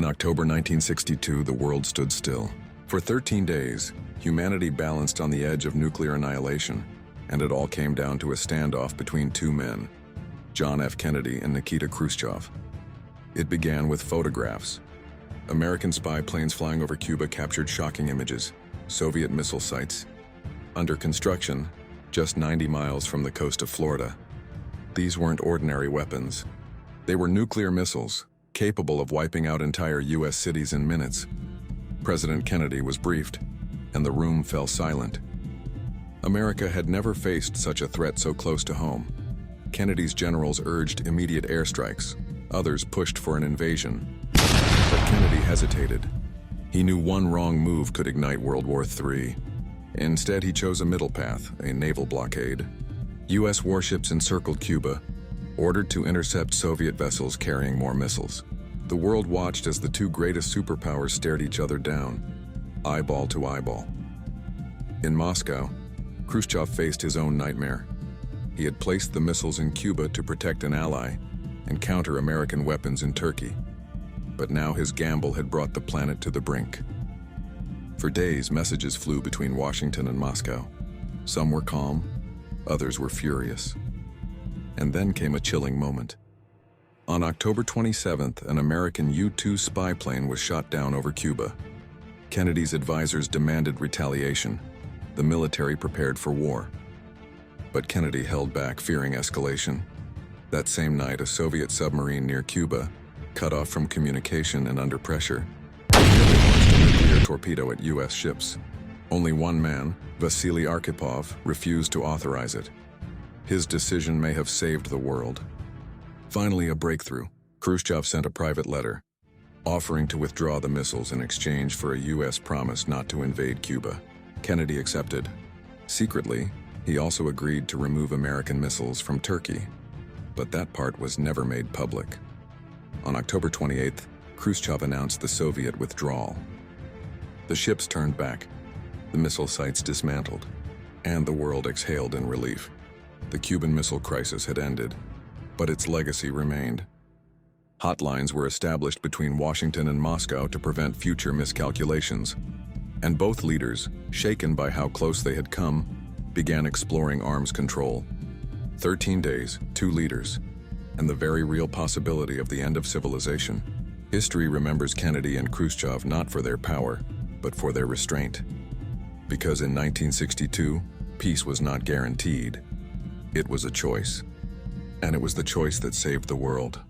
October 1962, the world stood still. For 13 days, humanity balanced on the edge of nuclear annihilation, and it all came down to a standoff between two men, John F. Kennedy and Nikita Khrushchev. It began with photographs. American spy planes flying over Cuba captured shocking images. Soviet missile sites, under construction, just 90 miles from the coast of Florida. These weren't ordinary weapons. They were nuclear missiles, capable of wiping out entire U.S. cities in minutes. President Kennedy was briefed, and the room fell silent. America had never faced such a threat so close to home. Kennedy's generals urged immediate airstrikes. Others pushed for an invasion. But Kennedy hesitated. He knew one wrong move could ignite World War III. Instead, he chose a middle path, a naval blockade. U.S. warships encircled Cuba, ordered to intercept Soviet vessels carrying more missiles. The world watched as the two greatest superpowers stared each other down, eyeball to eyeball. In Moscow, Khrushchev faced his own nightmare. He had placed the missiles in Cuba to protect an ally and counter American weapons in Turkey. But now his gamble had brought the planet to the brink. For days, messages flew between Washington and Moscow. Some were calm, others were furious. And then came a chilling moment. On October 27th, an American U-2 spy plane was shot down over Cuba. Kennedy's advisors demanded retaliation. The military prepared for war. But Kennedy held back, fearing escalation. That same night, a Soviet submarine near Cuba, cut off from communication and under pressure, nearly launched a nuclear torpedo at U.S. ships. Only one man, Vasily Arkhipov, refused to authorize it. His decision may have saved the world. Finally, a breakthrough. Khrushchev sent a private letter, offering to withdraw the missiles in exchange for a U.S. promise not to invade Cuba. Kennedy accepted. Secretly, he also agreed to remove American missiles from Turkey. But that part was never made public. On October 28th, Khrushchev announced the Soviet withdrawal. The ships turned back, the missile sites dismantled, and the world exhaled in relief. The Cuban Missile Crisis had ended, but its legacy remained. Hotlines were established between Washington and Moscow to prevent future miscalculations, and both leaders, shaken by how close they had come, began exploring arms control. 13 days, 2 leaders, and the very real possibility of the end of civilization. History remembers Kennedy and Khrushchev not for their power, but for their restraint. Because in 1962, peace was not guaranteed. It was a choice. And it was the choice that saved the world.